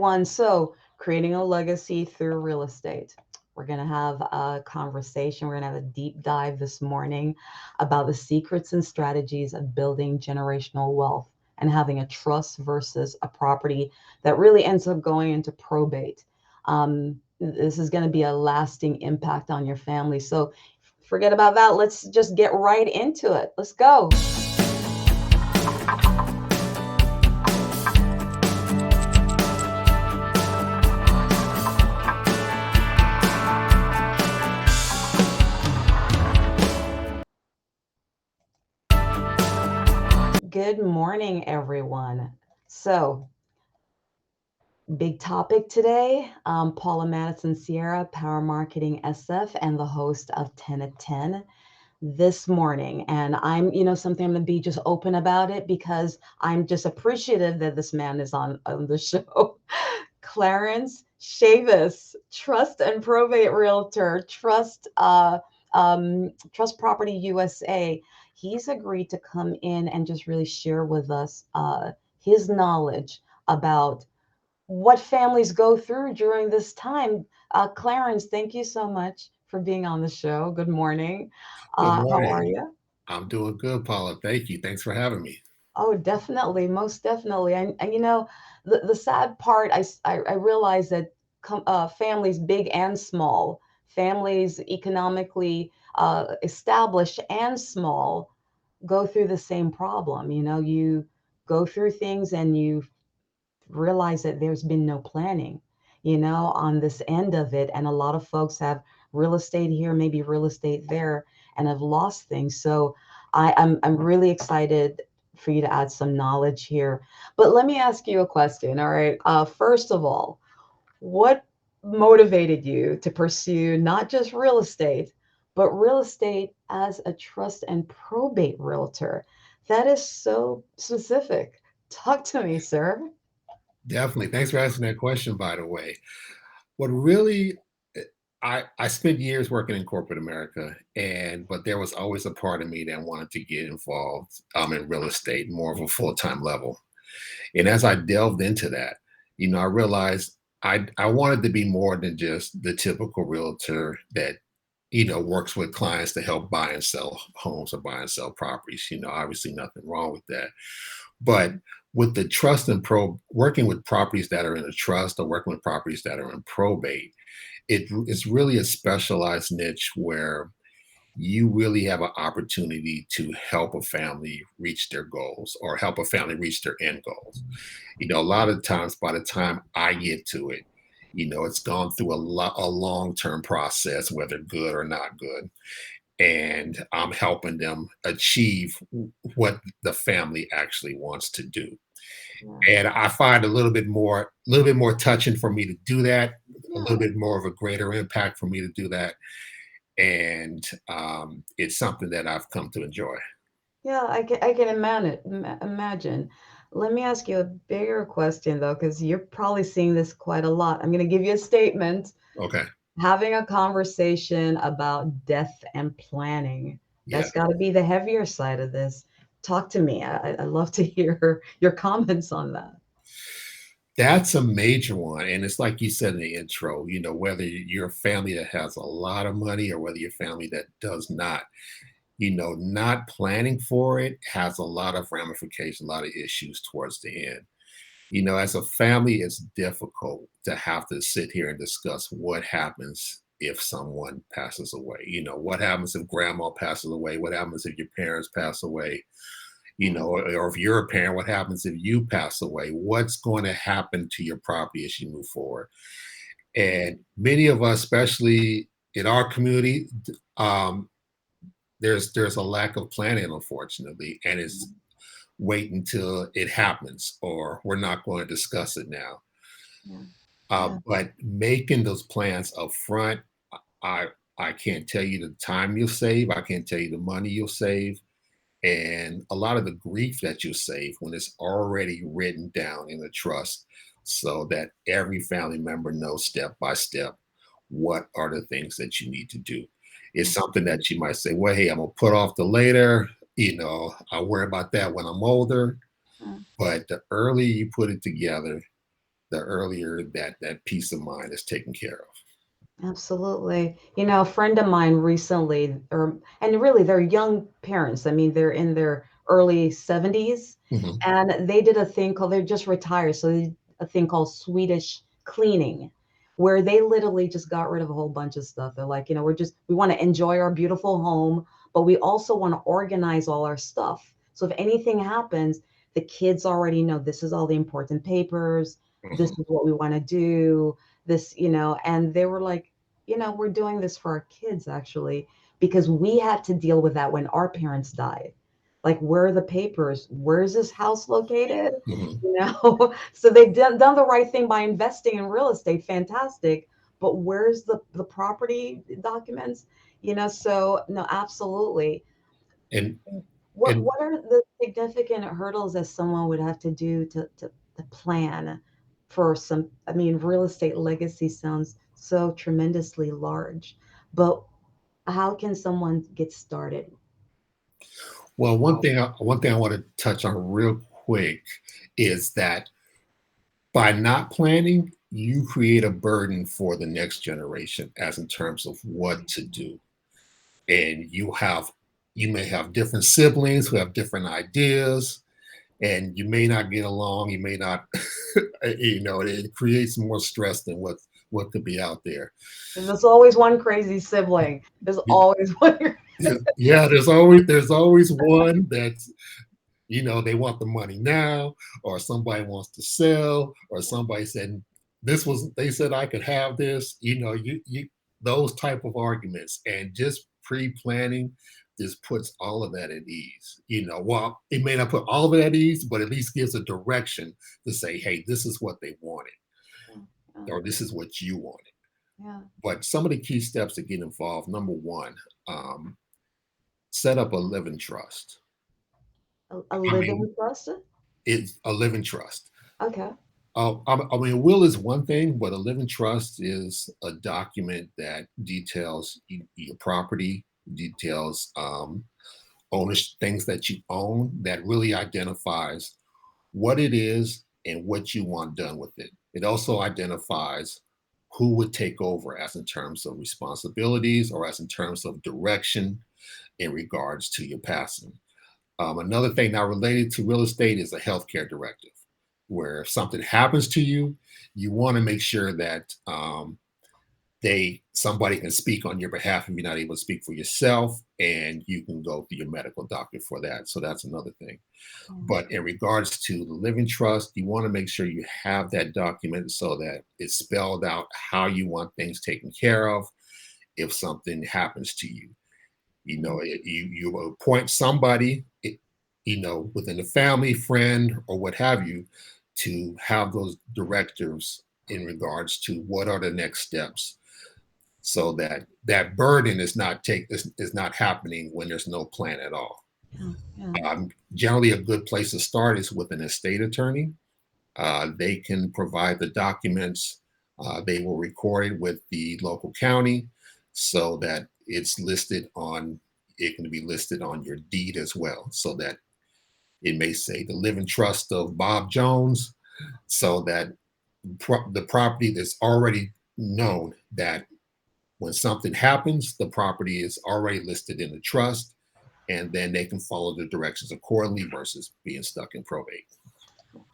everyone. So, creating a legacy through real estate. We're going to have a conversation. We're going to have a deep dive this morning about the secrets and strategies of building generational wealth and having a trust versus a property that really ends up going into probate. This is going to be a lasting impact on your family. So, forget about that. Let's just get right into it. Let's go. Good morning, everyone. So, big topic today. Paula Madison Sierra, Power Marketing SF, and the host of 10 at 10 this morning. And something I'm going to be just open about it because I'm just appreciative that this man is on the show. Clarence Chavis, trust and probate realtor, Trust Property USA. He's agreed to come in and just really share with us his knowledge about what families go through during this time. Clarence, thank you so much for being on the show. Good morning. Good How are morning. you? I'm doing good, Paula. Thank you. Thanks for having me. Oh, definitely, most definitely. And the sad part, I realize that families, big and small, families economically established and small, go through the same problem. You go through things and you realize that there's been no planning, on this end of it. And a lot of folks have real estate here, maybe real estate there, and have lost things. So I'm really excited for you to add some knowledge here. But let me ask you a question. All right. First of all, what motivated you to pursue not just real estate, but real estate as a trust and probate realtor? That is so specific. Talk to me, sir. Definitely. Thanks for asking that question, by the way. What really I spent years working in corporate America, and but there was always a part of me that wanted to get involved in real estate, more of a full-time level. And as I delved into that, I realized I wanted to be more than just the typical realtor that works with clients to help buy and sell homes or buy and sell properties. Obviously nothing wrong with that. But with the trust and working with properties that are in a trust or working with properties that are in probate, it's really a specialized niche where you really have an opportunity to help a family reach their goals or help a family reach their end goals. A lot of times by the time I get to it, it's gone through a long-term process, whether good or not good. And I'm helping them achieve what the family actually wants to do. Yeah. And I find a little bit more touching for me to do that, a little Yeah. bit more of a greater impact for me to do that. And it's something that I've come to enjoy. Yeah, I can imagine. Let me ask you a bigger question though, because you're probably seeing this quite a lot. I'm going to give you a statement. Okay. Having a conversation about death and planning. Yeah. That's got to be the heavier side of this. Talk to me. I love to hear your comments on that. That's a major one. And it's like you said in the intro, whether you're a family that has a lot of money or whether you're a family that does not, not planning for it has a lot of ramifications, a lot of issues towards the end. As a family, it's difficult to have to sit here and discuss what happens if someone passes away. What happens if grandma passes away? What happens if your parents pass away? Or if you're a parent, what happens if you pass away? What's going to happen to your property as you move forward? And many of us, especially in our community, um, there's a lack of planning, unfortunately, and it's wait until it happens, or we're not going to discuss it now. Yeah. Yeah. But making those plans up front, I I can't tell you the time you'll save. I can't tell you the money you'll save, and a lot of the grief that you save when it's already written down in the trust, so that every family member knows step by step what are the things that you need to do. It's something that you might say, well, hey, I'm gonna put off the later. I'll worry about that when I'm older. Mm. But the earlier you put it together, the earlier that peace of mind is taken care Absolutely. You know, a friend of mine recently, or and really they're young parents. I mean, they're in their early 70s, of. Hmm. and they did a thing called, they're just retired, so they did a thing called Swedish cleaning, where they literally just got rid of a whole bunch of stuff. They're like, you know, we want to enjoy our beautiful home, but we also want to organize all our stuff. So if anything happens, the kids already know this is all the important papers, this Hmm. is what we want to do, this, you know, and they were like, you know, we're doing this for our kids actually, because we had to deal with that when our parents died. Like, where are the papers? Where's this house located? Hmm. You know, so they've done the right thing by investing in real estate. Fantastic. But where's the property documents? You know, so no, absolutely. And What and what are the significant hurdles that someone would have to do to plan for some, I mean, real estate legacy sounds so tremendously large, but how can someone get started? well, Wow. one thing I want to touch on real quick is that by not planning, you create a burden for the next generation as in terms of what to do. And you may have different siblings who have different ideas, and you may not get along. You may not, it creates more stress than what could be out there. There's always one crazy sibling. There's always one. Yeah, there's always one that's they want the money now, or somebody wants to sell, or somebody said they said I could have this. You those type of arguments, and just pre-planning just puts all of that at ease. Well, it may not put all of it at ease, but at least gives a direction to say, hey, this is what they wanted, Yeah, or this is what you wanted. yeah. But some of the key steps to get involved: number one, um, set up a living trust. A I mean, living trust? it's a living trust. Okay. I mean, a will is one thing, but a living trust is a document that details your property, details ownership, things that you own, that really identifies what it is and what you want done with it. It also identifies who would take over as in terms of responsibilities or as in terms of direction in regards to your passing. Another thing now related to real estate is a healthcare directive, where if something happens to you, you want to make sure that somebody can speak on your behalf if you're not able to speak for yourself, and you can go to your medical doctor for that. So that's another thing. Yeah. But in regards to the living trust, you want to make sure you have that document so that it's spelled out how you want things taken care of if something happens to you. You appoint somebody, within the family, friend, or what have you, to have those directives in regards to what are the next steps, so that that burden is not happening when there's no plan at all. Yeah. Yeah. Generally, a good place to start is with an estate attorney. They can provide the documents. They will record it with the local county so that it can be listed on your deed as well, so that it may say the living trust of Bob Jones, so that the property is already known, that when something happens, the property is already listed in the trust, and then they can follow the directions accordingly versus being stuck in probate.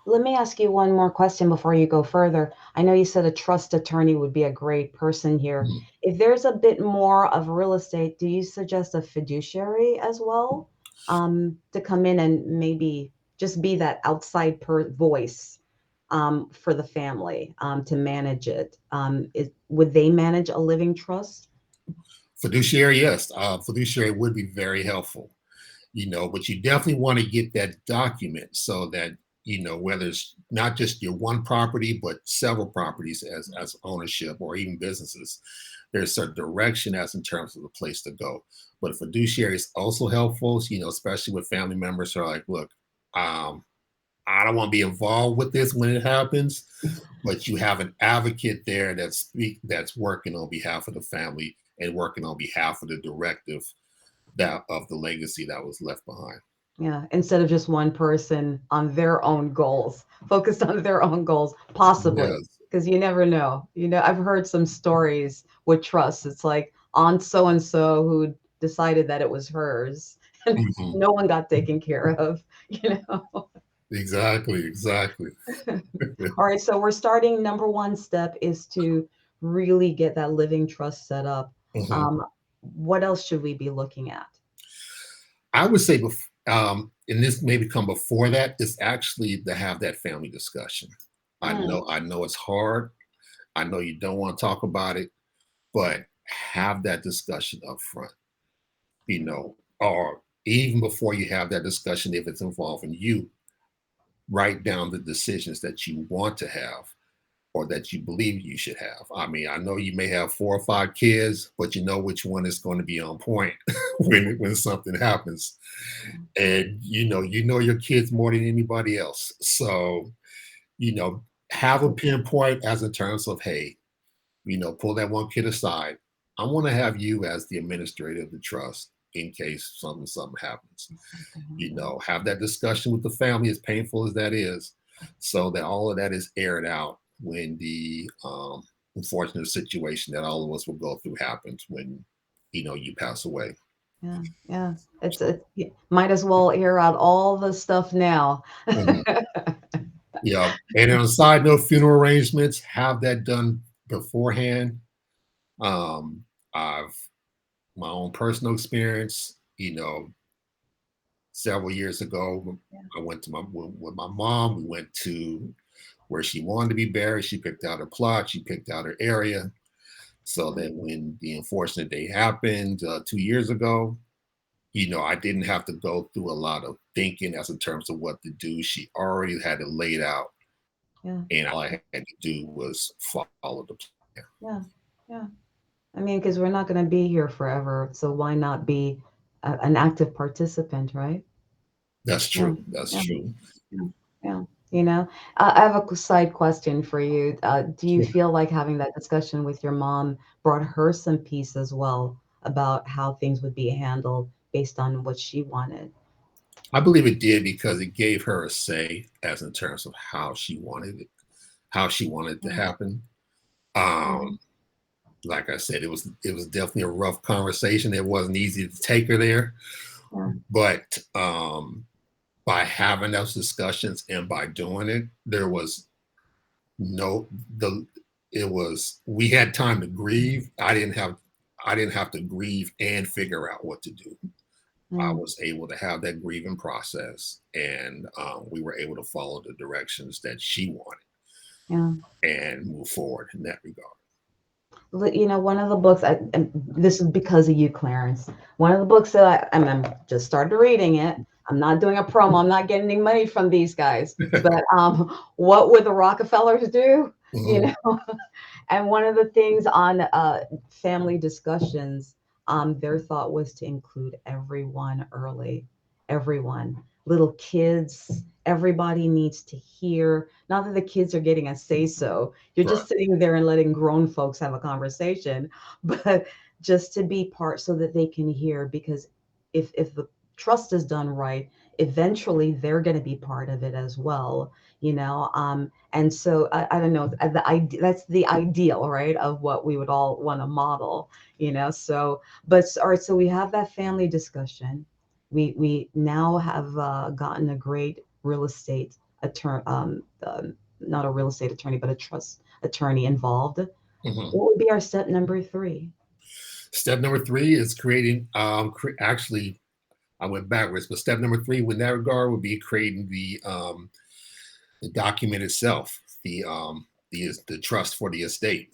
Let me ask you one more question before you go further. I know you said a trust attorney would be a great person here. Mhm. If there's a bit more of real estate, do you suggest a fiduciary as well, to come in and maybe just be that outside voice, for the family, to manage it? Would they manage a living trust? Fiduciary, yes, fiduciary would be very helpful. But you definitely want to get that document so that whether it's not just your one property but several properties as ownership, or even businesses, there's a direction as in terms of the place to go. But fiduciary is also helpful, especially with family members who are like, look, um, I don't want to be involved with this when it happens, but you have an advocate there that's working on behalf of the family and working on behalf of the directive that of the legacy that was left behind. Yeah, instead of just one person on their own goals, focused on their own goals, possibly, Yes. because you never know. I've heard some stories with trusts. It's like Aunt so and so who decided that it was hers, and Mhm. no one got taken care of. You know. Exactly, exactly. All right, so we're starting. Number one step is to really get that living trust set up. Mhm. Um, what else should we be looking at? I would say, and this maybe come before that, is actually to have that family discussion. Mm, I know it's hard. I know you don't want to talk about it, but have that discussion up front, or even before you have that discussion, if it's involving you, write down the decisions that you want to have or that you believe you should have. I mean, I know you may have 4 or 5 kids, but you know which one is going to be on point when something happens. And you know your kids more than anybody else. So, you know, have a pinpoint as in terms of, hey, pull that one kid aside. I want to have you as the administrator of the trust in case something happens. something happens. Have that discussion with the family, as painful as that is, so that all of that is aired out when the unfortunate situation that all of us will go through happens when you pass away. Yeah, yeah. You might as well air out all the stuff now. Mhm. Yeah. And on a side note, funeral arrangements, have that done beforehand. Um, I've my own personal experience, several years ago, Yeah. I went to with my mom. We went to where she wanted to be buried. She picked out her plot. She picked out her area, so that when the unfortunate day happened 2 years ago, I didn't have to go through a lot of thinking as in terms of what to do. She already had it laid out, Yeah, and all I had to do was follow the plan. yeah, yeah. I mean, because we're not going to be here forever, so why not be an active participant, right? That's Yeah, true. That's yeah, true. yeah, yeah. I have a side question for you. Do you feel like having that discussion with your mom brought her some peace as well about how things would be handled based on what she wanted? I believe it did because it gave her a say as in terms of how she wanted it to Yeah, happen. yeah, Um, like I said, it was definitely a rough conversation. It wasn't easy to take her there, yeah, but by having those discussions and by doing it, there was no the it was we had time to grieve. I didn't have to grieve and figure out what to do. I yeah, was able to have that grieving process, and we were able to follow the directions that she wanted yeah. and move forward in that regard. One of the books, and this is because of you, Clarence. One of the books that I'm just started reading it. I'm not doing a promo. I'm not getting any money from these guys. But what would the Rockefellers do? You Mhm. know, and one of the things on family discussions, their thought was to include everyone early, everyone, little kids. Everybody needs to hear. Not that the kids are getting a say so. You're Right. just sitting there and letting grown folks have a conversation, but just to be part so that they can hear. Because if the trust is done right, eventually they're going to be part of it as well. And so I don't know, that's the ideal, right, of what we would all want to model. So, but all right, so we have that family discussion. We now have gotten a great real estate attorney, not a real estate attorney, but a trust attorney involved. Mhm. What would be our step number three? Step number three is creating. Actually, I went backwards, but step number three, in that regard, would be creating the document itself, the trust for the estate,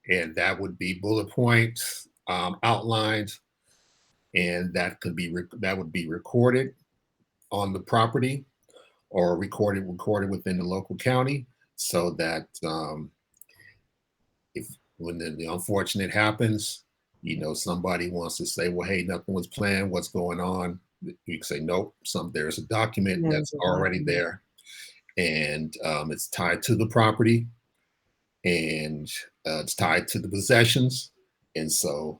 and that would be bullet points, outlined, and that would be recorded on the property or recorded within the local county, so that if when the unfortunate happens, somebody wants to say, well, hey, nothing was planned, what's going on? You can say, nope, there's a document There's that's a already document. there, and it's tied to the property, and it's tied to the possessions, and so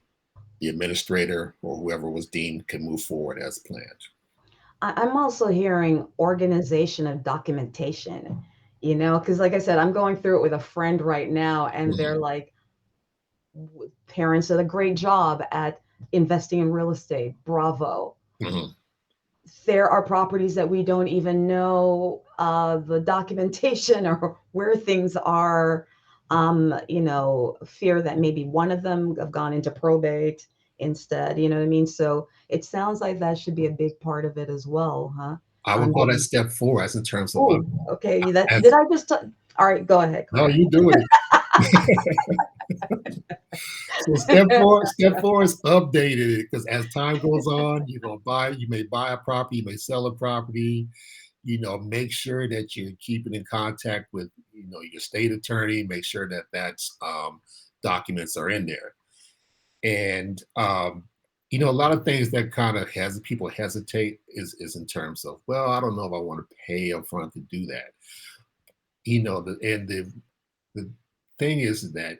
the administrator or whoever was deemed can move forward as planned. I'm also hearing organization of documentation, because like I said, I'm going through it with a friend right now, and they're Mhm, like, parents did a great job at investing in real estate. Bravo. mhm. There are properties that we don't even know the documentation or where things are. Fear that maybe one of them have gone into probate instead. You know what I mean? So it sounds like that should be a big part of it as well, huh? I would call that Maybe. step 4 as in terms of, Oh, okay. That did as I just? All right, go ahead, no, Clarence. you doing it. So step 4 is updated it because as time goes on, you may buy a property, you may sell a property, make sure that you're keeping in contact with, your state attorney, make sure that that's documents are in there. And a lot of things that kind of has people hesitate is in terms of, well, I don't know if I want to pay up front to do that. The thing is that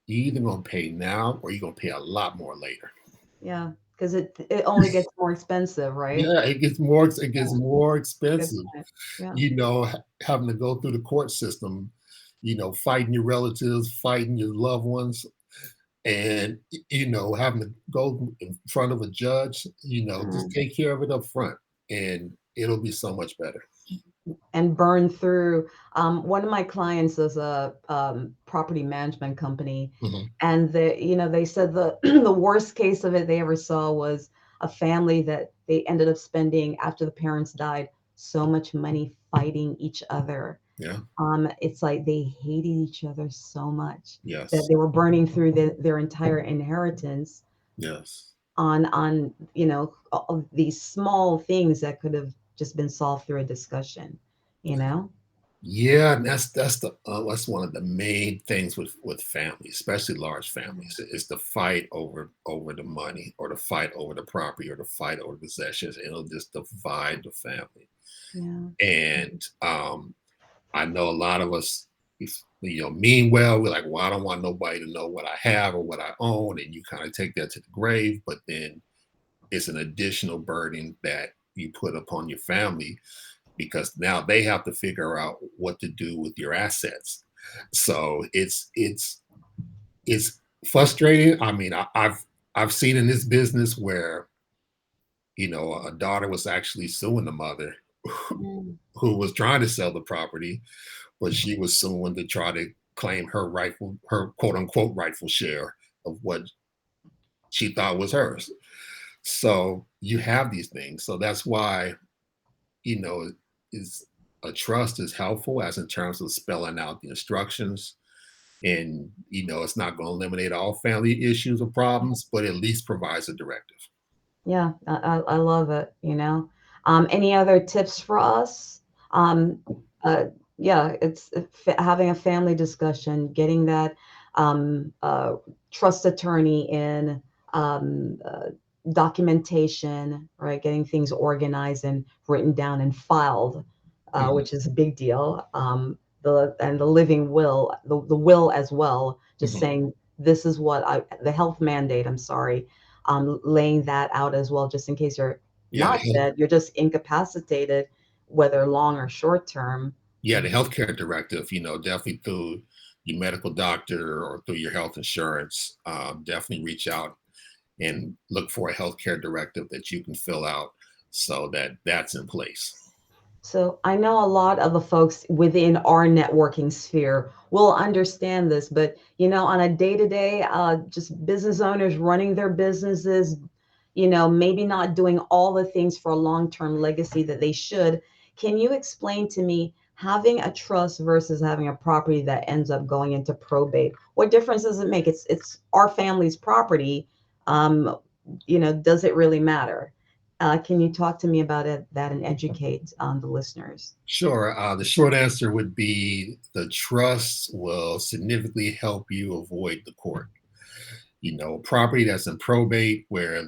you either gonna pay now or you're gonna pay a lot more later. Yeah, because it only gets more expensive, right? Yeah, it gets Yeah, more good expensive, point. Yeah. having to go through the court system, fighting your relatives, fighting your loved ones, and having to go in front of a judge, just Mm. take care of it up front and it'll be so much better. And burn through. One of my clients is a property management company, Mhm. and they said the the worst case of it they ever saw was a family that they ended up spending after the parents died so much money fighting each other. Yeah. It's like they hated each other so much that Yes. they were burning through their entire inheritance Yes. on all of these small things that could have just been solved through a discussion, you know? Yeah, and that's one of the main things with families, especially large families, is the fight over the money or the fight over the property or the fight over possessions. It'll just divide the family. Yeah. And I know a lot of us, mean well. We're like, well, I don't want nobody to know what I have or what I own, and you kind of take that to the grave. But then it's an additional burden that you put upon your family because now they have to figure out what to do with your assets. So it's frustrating. I mean, I've seen in this business where a daughter was actually suing the mother Mm. who was trying to sell the property, but she was suing to try to claim her quote unquote rightful share of what she thought was hers. So you have these things. So that's why you know, is a trust is helpful as in terms of spelling out the instructions. And, it's not going to eliminate all family issues or problems, but at least provides a directive. Yeah, I love it, you know. Any other tips for us? Um, uh, yeah, it's having a family discussion, getting that trust attorney in, documentation, right? Getting things organized and written down and filed, Mhm, which is a big deal. The living will, the will as well, just mhm. saying this is what the health mandate. I'm sorry, laying that out as well, just in case you're Yeah, not dead, you're just incapacitated, whether long or short term. the healthcare directive, definitely through your medical doctor or through your health insurance, definitely reach out and look for a healthcare directive that you can fill out so that that's in place. So I know a lot of the folks within our networking sphere will understand this, but on a day to day, just business owners running their businesses, maybe not doing all the things for a long term legacy that they should. Can you explain to me having a trust versus having a property that ends up going into probate? What difference does it make? It's our family's property. Um, does it really matter? Can you talk to me about that and educate the listeners? Sure. The short answer would be the trust will significantly help you avoid the court. Property that's in probate where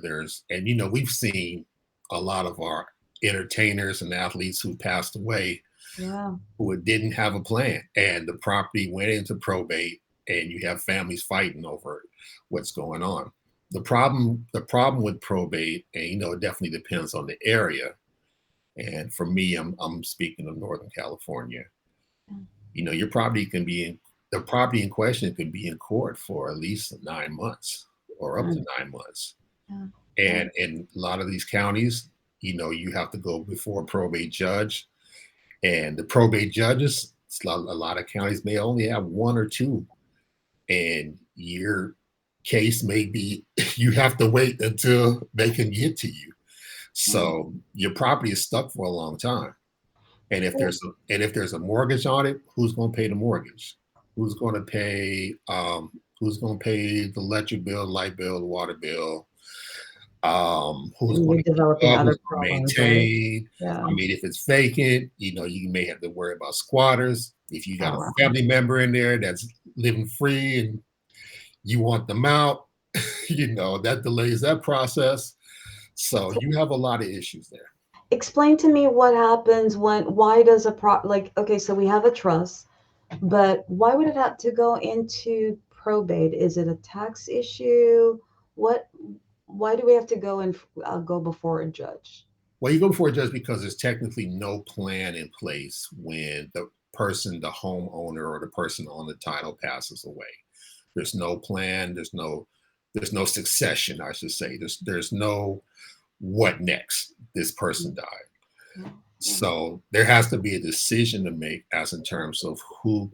we've seen a lot of our entertainers and athletes who passed away Yeah. who didn't have a plan and the property went into probate and you have families fighting over what's going on. The problem with probate, and it definitely depends on the area, And for me, I'm speaking of Northern California. Yeah. Your property can be in the property in question could be in court for at least 9 months or up to Mm, 9 months. yeah. Yeah. And in a lot of these counties, you have to go before a probate judge. And the probate judges, a lot of counties may only have one or two, and your case may be you have to wait until they can get to you. Yeah. So your property is stuck for a long time. And if Well, there's a mortgage on it, who's going to pay the mortgage? Who's going to pay who's going to pay the electric bill, light bill, the water bill? Who's and going you're to keep developing up? other Who's going to problems, right? maintain? Yeah. I mean, if it's vacant, you may have to worry about squatters. If you got Oh, a wow. family member in there that's living free and you want them out, that delays that process. So So you have a lot of issues there. explain to me what happens why does like, okay, so we have a trust, but why would it have to go into probate? Is it a tax issue? What, why do we have to go before a judge? Well, you go before a judge because there's technically no plan in place when the homeowner or the person on the title passes away. There's no plan. There's no succession, I should say. There's no what next. This person died. Yeah. Yeah. So there has to be a decision to make as in terms of who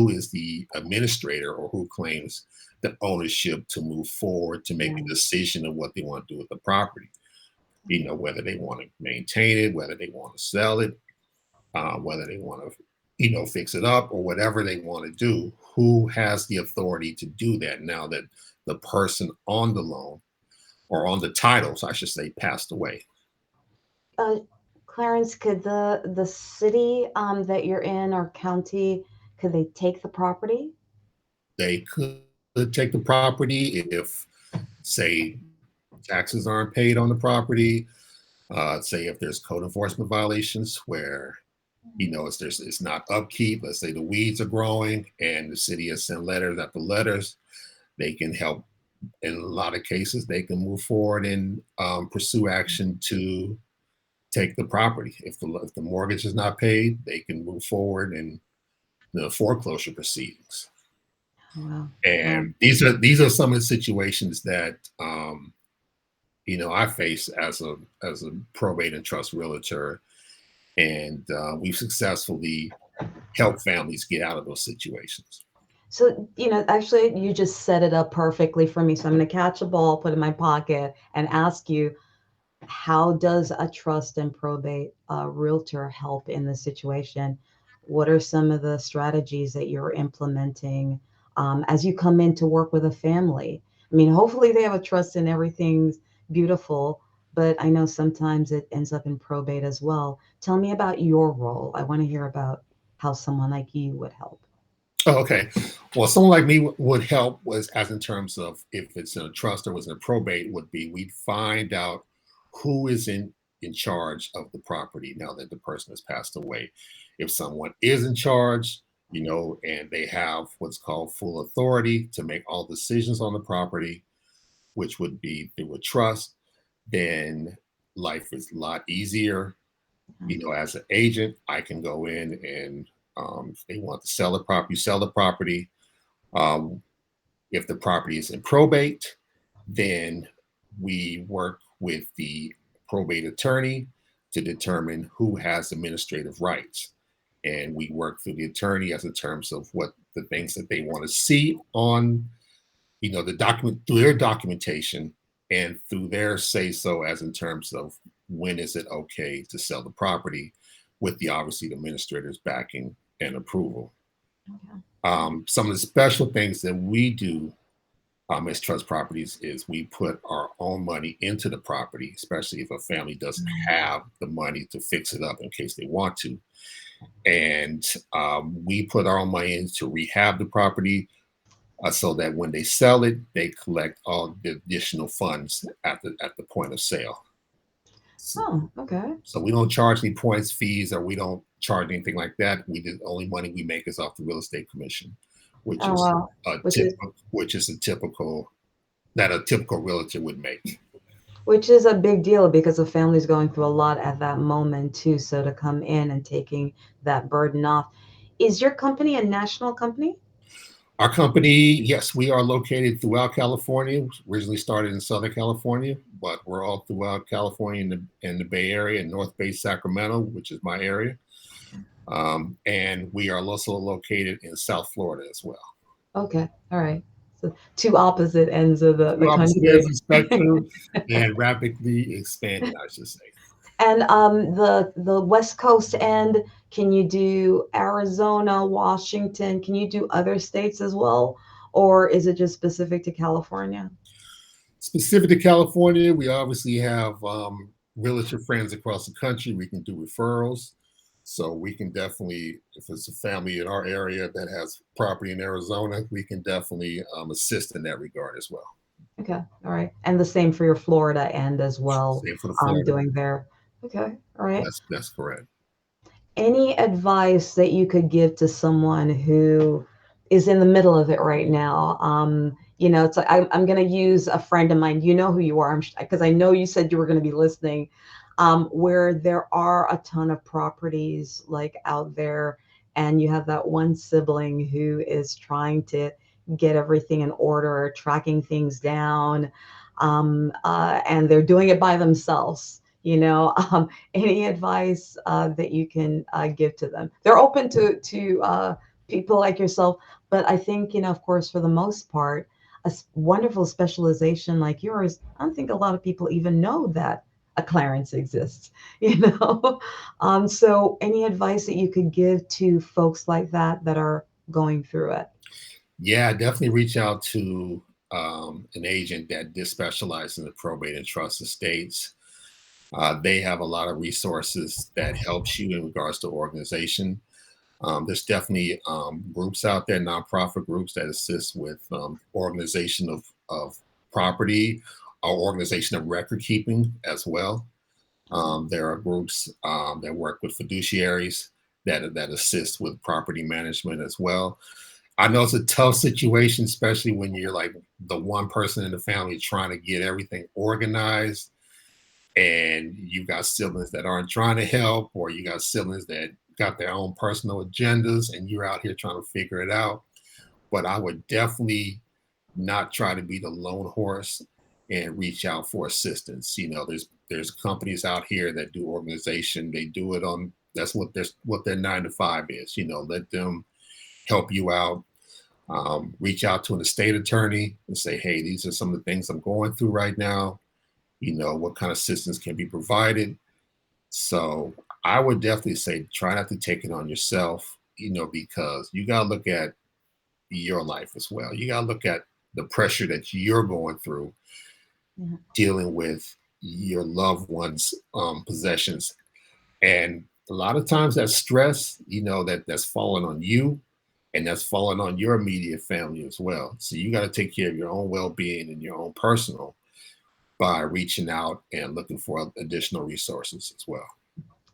is the administrator or who claims the ownership to move forward to make a Yeah. decision of what they want to do with the property. Whether they want to maintain it, whether they want to sell it, whether they want to, fix it up or whatever they want to do. Who has the authority to do that now that the person on the loan or on the titles, I should say, passed away? Uh, Clarence, could the city that you're in or county, could they take the property? They could take the property if, say, taxes aren't paid on the property. Say if there's code enforcement violations where it's not upkeep. Let's say the weeds are growing and the city has sent letters after letters. They can help. In a lot of cases, they can move forward and pursue action to take the property. If the mortgage is not paid, they can move forward in the foreclosure proceedings. Wow. Wow. And these are some of the situations that I face as a probate and trust realtor, and we've successfully helped families get out of those situations. So, actually, you just set it up perfectly for me. So I'm going to catch a ball, put it in my pocket, and ask you, how does a trust and probate realtor help in this situation? What are some of the strategies that you're implementing as you come in to work with a family? I mean, hopefully they have a trust and everything's beautiful, but I know sometimes it ends up in probate as well. Tell me about your role. I want to hear about how someone like you would help. Oh, okay. Well, someone like me would help was as in terms of if it's in a trust or was in a probate would be we'd find out who is in charge of the property now that the person has passed away. If someone is in charge, and they have what's called full authority to make all decisions on the property, which would be through a trust, then life is a lot easier. Yeah. As an agent, I can go in and if they want to sell the property, sell the property. Um, if the property is in probate, then we work with the probate attorney to determine who has administrative rights. And we work through the attorney as in terms of what the things that they want to see on, the document through their documentation and through their say so as in terms of when is it okay to sell the property with the obviously the administrator's backing and approval. Okay. Some of the special things that we do as trust properties is we put our own money into the property, especially if a family doesn't Mm. have the money to fix it up in case they want to. And we put our own money in to rehab the property so that when they sell it, they collect all the additional funds at the point of sale. So, Oh, okay. so we don't charge any points, fees, or we don't charge anything like that. The only money we make is off the real estate commission, which Oh, is wow. a Which tip, is which is a typical that a typical realtor would make. Which is a big deal because the family's going through a lot at that moment too. So to come in and taking that burden off. Is your company a national company? Our company, yes, we are located throughout California. Originally started in Southern California, but we're all throughout California in the Bay Area, in North Bay, Sacramento, which is my area. And we are also located in South Florida as well. Okay, all right. So two opposite ends of the Two opposite country. ends of the spectrum and rapidly expanding, I should say. And the West Coast end, can you do Arizona, Washington? Can you do other states as well? Or is it just specific to California? Specific to California, we obviously have realtor friends across the country. We can do referrals. So we can definitely, if it's a family in our area that has property in Arizona, we can definitely assist in that regard as well. Okay, all right. And the same for your Florida end as well, Same for the Florida. doing there. Okay, all right. That's correct. Any advice that you could give to someone who is in the middle of it right now? It's like I'm going to use a friend of mine. You know who you are, because I know you said you were going to be listening. Where there are a ton of properties like out there, and you have that one sibling who is trying to get everything in order, tracking things down, and they're doing it by themselves. Any advice that you can give to them? They're open to people like yourself, but I think of course, for the most part, wonderful specialization like yours. I don't think a lot of people even know that a Clarence exists. You know, so any advice that you could give to folks like that are going through it? Yeah, definitely reach out to an agent that does specialize in the probate and trust estates. They have a lot of resources that helps you in regards to organization. There's definitely groups out there, nonprofit groups that assist with organization of property or organization of record keeping as well. There are groups that work with fiduciaries that assist with property management as well. I know it's a tough situation, especially when you're like the one person in the family trying to get everything organized and you got siblings that aren't trying to help, or you got siblings that got their own personal agendas and you're out here trying to figure it out. But I would definitely not try to be the lone horse and reach out for assistance. There's companies out here that do organization. They do it on that's what their 9 to 5 is. Let them help you out. Reach out to an estate attorney and say, hey, these are some of the things I'm going through right now. What kind of assistance can be provided. So I would definitely say try not to take it on yourself, because you got to look at your life as well. You got to look at the pressure that you're going through Yeah. dealing with your loved ones' possessions. And a lot of times that stress, that's falling on you and that's falling on your immediate family as well. So you got to take care of your own well-being and your own personal by reaching out and looking for additional resources as well.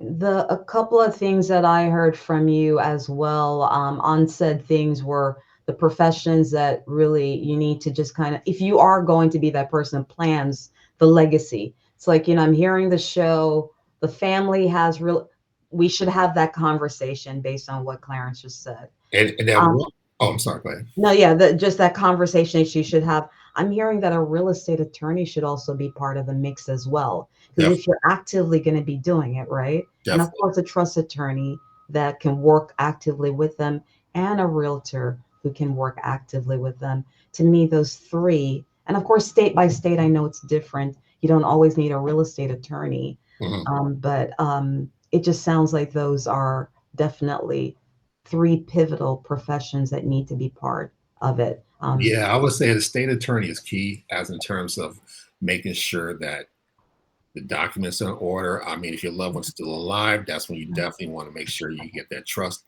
The a couple of things that I heard from you as well, on said things were the professions that really you need to just kind of, if you are going to be that person, plans the legacy. It's like, I'm hearing the show, the family has real, we should have that conversation based on what Clarence just said. And that Um, one, oh, I'm sorry, go ahead. no, yeah, just that conversation that you should have. I'm hearing that a real estate attorney should also be part of the mix as well. Because if Definitely, you're actively going to be doing it, right? And of definitely. course, a trust attorney that can work actively with them, and a realtor who can work actively with them. To me, those three, and of course, state by state, I know it's different. You don't always need a real estate attorney, Mhm. but it just sounds like those are definitely three pivotal professions that need to be part of it. Yeah, I would say the state attorney is key as in terms of making sure that the documents are in order. I mean, if your loved one's still alive, that's when you definitely want to make sure you get that trust,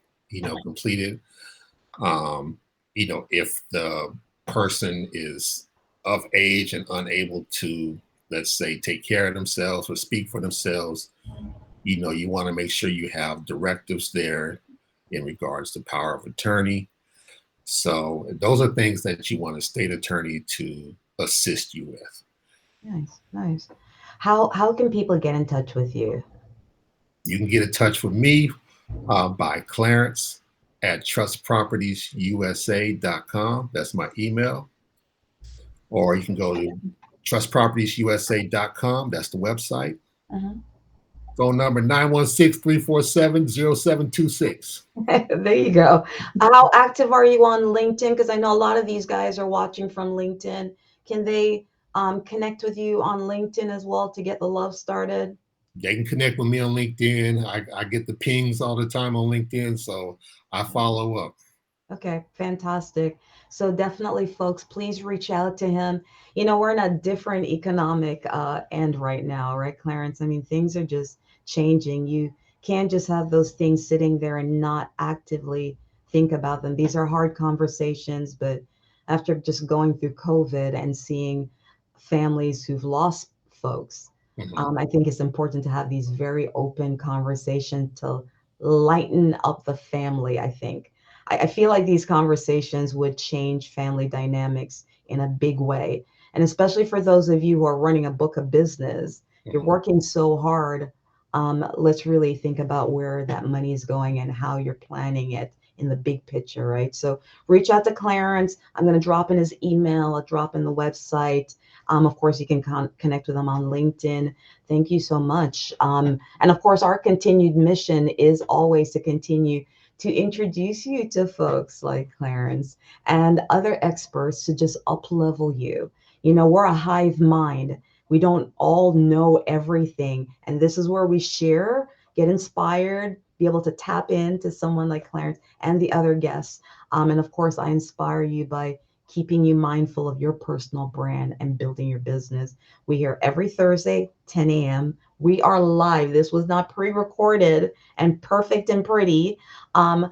completed. Um, if the person is of age and unable to, let's say, take care of themselves or speak for themselves, you want to make sure you have directives there in regards to power of attorney. So those are things that you want a state attorney to assist you with. Nice, nice. How can people get in touch with you? You can get in touch with me by Clarence at trustpropertiesusa.com. That's my email. Or you can go to trustpropertiesusa.com. That's the website. Mhm. Phone number 916-347-0726. There you go. How active are you on LinkedIn? Because I know a lot of these guys are watching from LinkedIn. Can they connect with you on LinkedIn as well to get the love started? They can connect with me on LinkedIn. I get the pings all the time on LinkedIn, so I follow up. Okay, fantastic. So definitely, folks, please reach out to him. You know, we're in a different economic end right now, right, Clarence? I mean, things are just changing. You can't just have those things sitting there and not actively think about them. These are hard conversations, but after just going through COVID and seeing families who've lost folks, Mhm. I think it's important to have these very open conversations to lighten up the family, I think. I feel like these conversations would change family dynamics in a big way. And especially for those of you who are running a book of business, you're Mhm. working so hard. Let's really think about where that money is going and how you're planning it in the big picture, right? So reach out to Clarence. I'm going to drop in his email, I'll drop in the website. Of course, you can connect with him on LinkedIn. Thank you so much. And of course, our continued mission is always to continue to introduce you to folks like Clarence and other experts to just up level you. You know, we're a hive mind. We don't all know everything. And this is where we share, get inspired, be able to tap into someone like Clarence and the other guests. And of course, I inspire you by keeping you mindful of your personal brand and building your business. We here every Thursday, 10 a.m. We are live. This was not pre recorded and perfect and pretty. Um,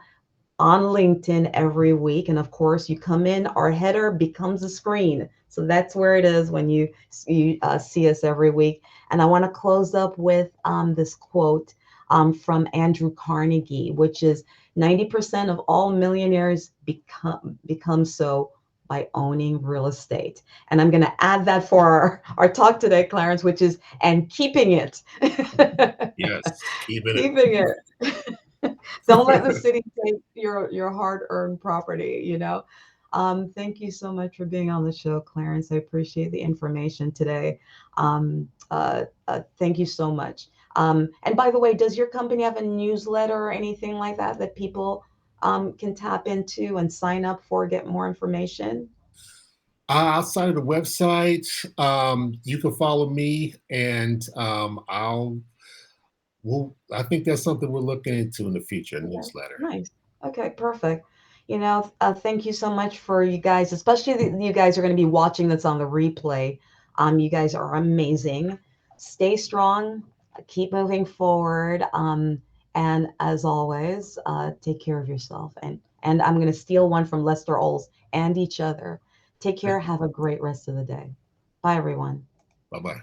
on LinkedIn every week. And of course, you come in, our header becomes a screen. So that's where it is when you see us every week. And I want to close up with this quote from Andrew Carnegie, which is 90% of all millionaires become so by owning real estate. And I'm going to add that for our talk today, Clarence, which is and keeping it. Yes, keeping Keeping it. it. Don't let the city take your hard-earned property, you know. Thank you so much for being on the show, Clarence. I appreciate the information today. Thank you so much. And by the way, does your company have a newsletter or anything like that that people can tap into and sign up for, get more information? Outside of the website, you can follow me, and I think that's something we're looking into in the future, a Okay, newsletter. nice. Okay, perfect. You know, thank you so much for you guys, especially you guys are going to be watching this on the replay. You guys are amazing. Stay strong, keep moving forward, and as always, take care of yourself. And I'm going to steal one from Lester Oles and each other. Take care. Have a great rest of the day. Bye, everyone. Bye bye.